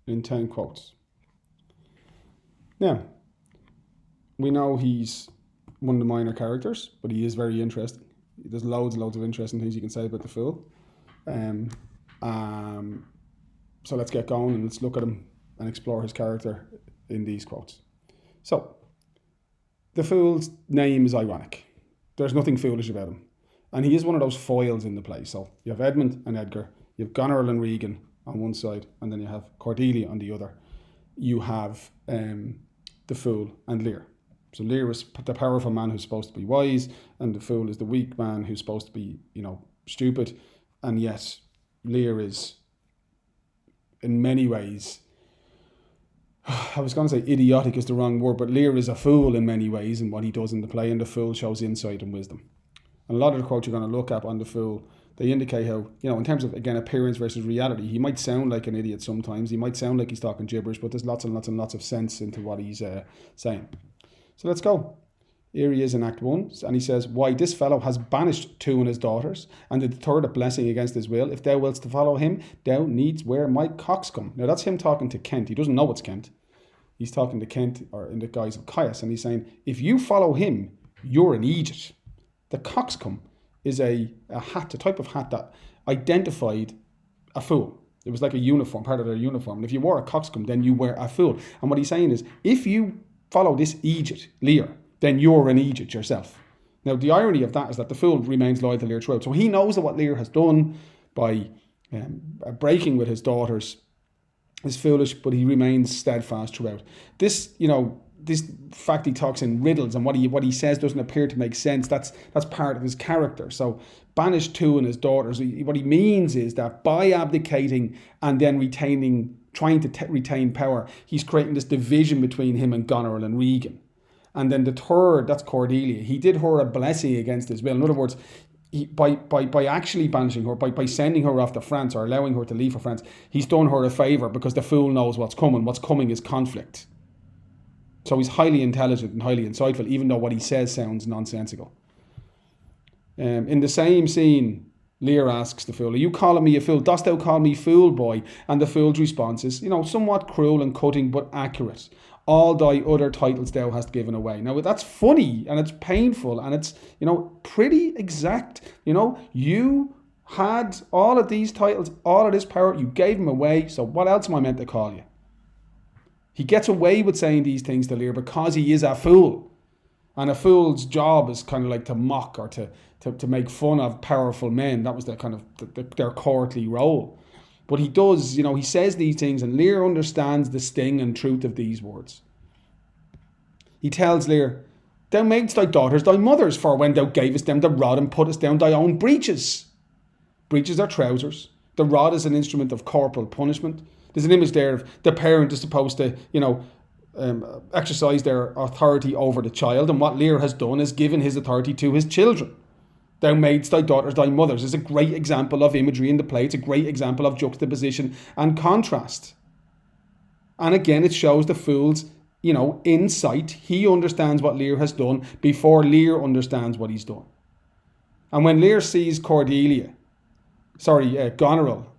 in 10 quotes. Now, we know he's one of the minor characters, but he is very interesting. There's loads and loads of interesting things you can say about the Fool. So let's get going and let's look at him and explore his character in these quotes. So, the Fool's name is ironic. There's nothing foolish about him. And he is one of those foils in the play. So, you have Edmund and Edgar, you have Goneril and Regan on one side, and then you have Cordelia on the other. You have the Fool and Lear. So Lear is the powerful man who's supposed to be wise, and the Fool is the weak man who's supposed to be, stupid. And yes, Lear is, in many ways, I was going to say idiotic is the wrong word, but Lear is a fool in many ways in what he does in the play, and the Fool shows insight and wisdom. And a lot of the quotes you're going to look at on the Fool, they indicate how, in terms of, again, appearance versus reality, he might sound like an idiot sometimes. He might sound like he's talking gibberish, but there's lots and lots and lots of sense into what he's saying. So let's go. Here he is in Act 1, and he says, "Why, this fellow has banished 2 of his daughters, and did deterred a blessing against his will. If thou willst to follow him, thou needs wear my coxcomb." Now that's him talking to Kent. He doesn't know it's Kent. He's talking to Kent, or in the guise of Caius, and he's saying, if you follow him, you're an idiot. The coxcomb is a hat, a type of hat that identified a fool. It was like a uniform, part of their uniform. And if you wore a coxcomb, then you were a fool. And what he's saying is, if you follow this Egypt, Lear, then you're an Egypt yourself. Now, the irony of that is that the Fool remains loyal to Lear throughout. So he knows that what Lear has done by breaking with his daughters is foolish, but he remains steadfast throughout. This fact he talks in riddles and what he says doesn't appear to make sense. That's part of his character. So banished 2 in his daughters. What he means is that by abdicating and then trying to retain power, he's creating this division between him and Goneril and Regan. And then the third, that's Cordelia. He did her a blessing against his will. In other words, by actually banishing her, by sending her off to France or allowing her to leave for France, he's done her a favour because the Fool knows what's coming. What's coming is conflict. So he's highly intelligent and highly insightful, even though what he says sounds nonsensical. In the same scene, Lear asks the Fool, "Are you calling me a fool? Dost thou call me fool, boy?" And the Fool's response is, somewhat cruel and cutting, but accurate. "All thy other titles thou hast given away." Now, that's funny, and it's painful, and it's, pretty exact. You had all of these titles, all of this power, you gave them away, so what else am I meant to call you? He gets away with saying these things to Lear because he is a fool. And a fool's job is kind of like to mock or to make fun of powerful men. That was their kind of their courtly role. But he does, he says these things, and Lear understands the sting and truth of these words. He tells Lear, "Thou madest thy daughters thy mothers, for when thou gavest them the rod and puttest down thy own breeches." Breeches are trousers. The rod is an instrument of corporal punishment. There's an image there of the parent is supposed to, exercise their authority over the child, and what Lear has done is given his authority to his children. "Thou madest thy daughters thy mothers" is a great example of imagery in the play. It's a great example of juxtaposition and contrast. And again, it shows the Fool's, insight. He understands what Lear has done before Lear understands what he's done. And when Lear sees Goneril,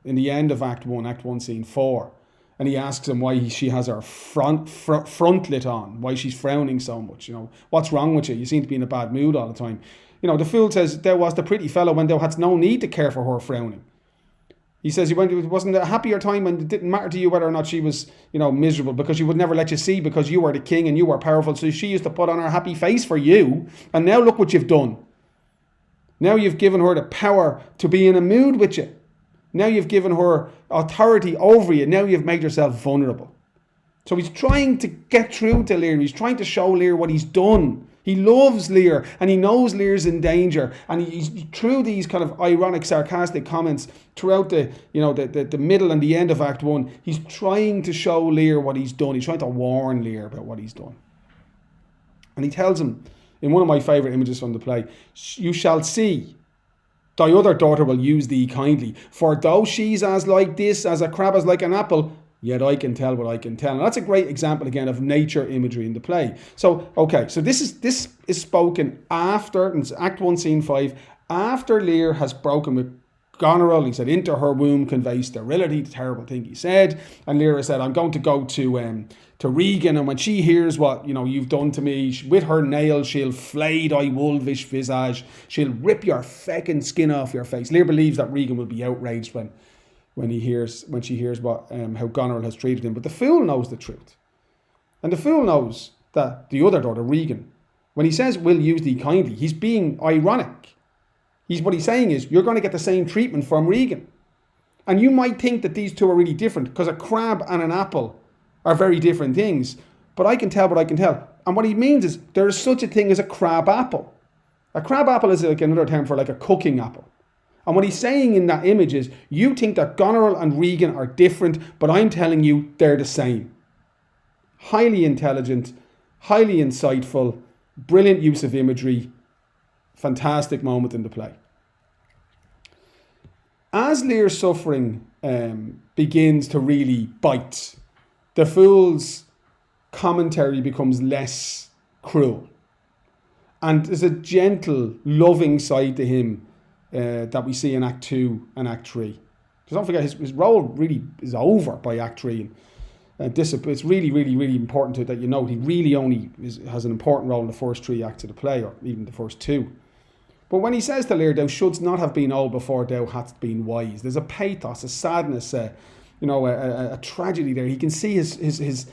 in the end of Act 1, Scene 4, and he asks him why she has her frontlet on, why she's frowning so much, what's wrong with you? You seem to be in a bad mood all the time. The Fool says, "Thou wast a pretty fellow when thou hadst no need to care for her frowning." He says, it wasn't a happier time when it didn't matter to you whether or not she was, miserable, because she would never let you see because you were the king and you were powerful. So she used to put on her happy face for you. And now look what you've done. Now you've given her the power to be in a mood with you. Now you've given her authority over you. Now you've made yourself vulnerable. So he's trying to get through to Lear. He's trying to show Lear what he's done. He loves Lear and he knows Lear's in danger. And he's through these kind of ironic, sarcastic comments throughout the middle and the end of Act 1, he's trying to show Lear what he's done. He's trying to warn Lear about what he's done. And he tells him, in one of my favourite images from the play, "You shall see, thy other daughter will use thee kindly. For though she's as like this, as a crab is like an apple, yet I can tell what I can tell." And that's a great example, again, of nature imagery in the play. So this is spoken after, in Act 1, Scene 5, after Lear has broken with Goneril. He said, into her womb convey sterility, the terrible thing he said. And Lyra said, I'm going to go to Regan, and when she hears what you've done to me, with her nails she'll flay thy wolvish visage, she'll rip your feckin' skin off your face. Lyra believes that Regan will be outraged when she hears what how Goneril has treated him. But the fool knows the truth. And the fool knows that the other daughter, Regan, when he says, will use thee kindly, he's being ironic. What he's saying is, you're going to get the same treatment from Regan. And you might think that these two are really different, because a crab and an apple are very different things. But I can tell what I can tell. And what he means is, there is such a thing as a crab apple. A crab apple is like another term for like a cooking apple. And what he's saying in that image is, you think that Goneril and Regan are different, but I'm telling you they're the same. Highly intelligent, highly insightful, brilliant use of imagery, fantastic moment in the play. As Lear's suffering begins to really bite, the fool's commentary becomes less cruel. And there's a gentle, loving side to him that we see in Act 2 and Act 3. Because don't forget, his role really is over by Act 3. It's really, really, really important that you note he really only has an important role in the first 3 acts of the play, or even the first 2. But when he says to Lear, thou shouldst not have been old before thou hadst been wise, there's a pathos, a sadness, a tragedy there. He can see his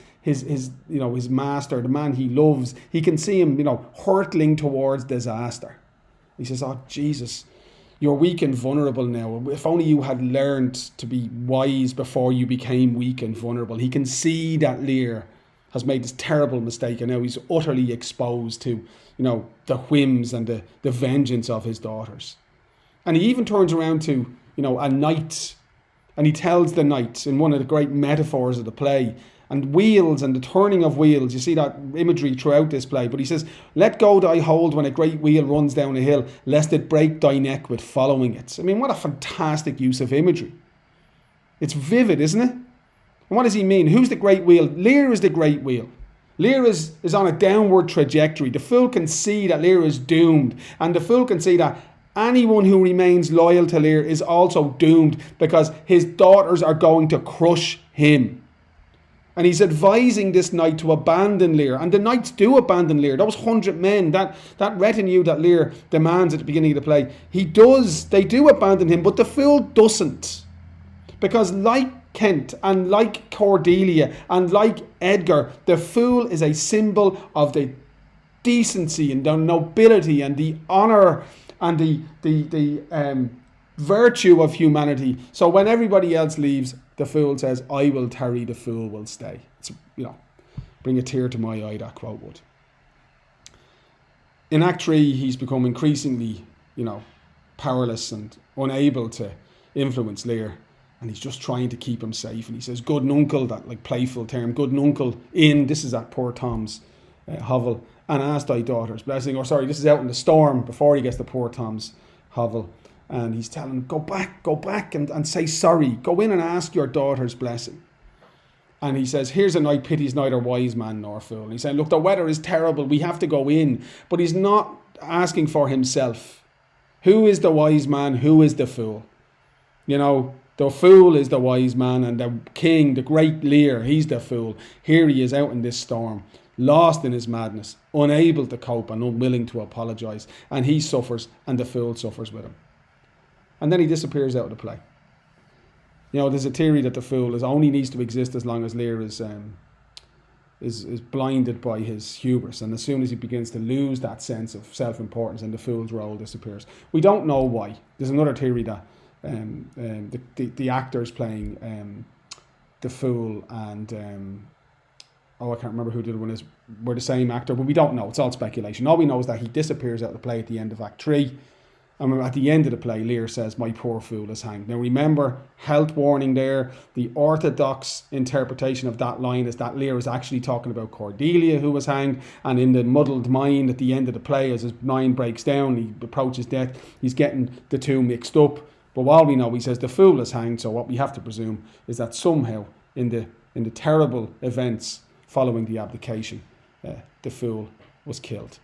master, the man he loves. He can see him, hurtling towards disaster. He says, oh, Jesus, you're weak and vulnerable now. If only you had learned to be wise before you became weak and vulnerable. He can see that Lear has made this terrible mistake, and now he's utterly exposed to, the whims and the vengeance of his daughters. And he even turns around to, a knight, and he tells the knight in one of the great metaphors of the play, and wheels and the turning of wheels, you see that imagery throughout this play, but he says, let go thy hold when a great wheel runs down a hill, lest it break thy neck with following it. I mean, what a fantastic use of imagery. It's vivid, isn't it? And what does he mean? Who's the great wheel? Lear is the great wheel. Lear is on a downward trajectory. The fool can see that Lear is doomed, and the fool can see that anyone who remains loyal to Lear is also doomed, because his daughters are going to crush him. And he's advising this knight to abandon Lear. And the knights do abandon Lear. Those 100 men, that retinue that Lear demands at the beginning of the play, they do abandon him, but the fool doesn't. Because like Kent and like Cordelia and like Edgar, the fool is a symbol of the decency and the nobility and the honour and the virtue of humanity. So when everybody else leaves, the fool says, I will tarry, the fool will stay. It's, bring a tear to my eye, that quote would. In Act 3, he's become increasingly, powerless and unable to influence Lear. And he's just trying to keep him safe. And he says, good nuncle, that like playful term, good nuncle, this is at poor Tom's hovel, and ask thy daughter's blessing. This is out in the storm before he gets to poor Tom's hovel. And he's telling him, go back and say sorry. Go in and ask your daughter's blessing. And he says, here's a knight pities neither wise man nor fool. And he's saying, look, the weather is terrible. We have to go in. But he's not asking for himself. Who is the wise man? Who is the fool? The fool is the wise man, and the king, the great Lear, he's the fool. Here he is out in this storm, lost in his madness, unable to cope and unwilling to apologise. And he suffers, and the fool suffers with him. And then he disappears out of the play. There's a theory that the fool only needs to exist as long as Lear is blinded by his hubris. And as soon as he begins to lose that sense of self-importance, and the fool's role disappears. We don't know why. There's another theory that the actors playing the fool and I can't remember who did one is were the same actor, but we don't know. It's all speculation. All we know is that he disappears out of the play at the end of Act 3. And at the end of the play, Lear says, my poor fool is hanged. Now remember, health warning there. The orthodox interpretation of that line is that Lear is actually talking about Cordelia, who was hanged. And in the muddled mind at the end of the play, as his mind breaks down, he approaches death, he's getting the two mixed up. But while we know, he says the fool is hanged. So what we have to presume is that somehow in the terrible events following the abdication, the fool was killed.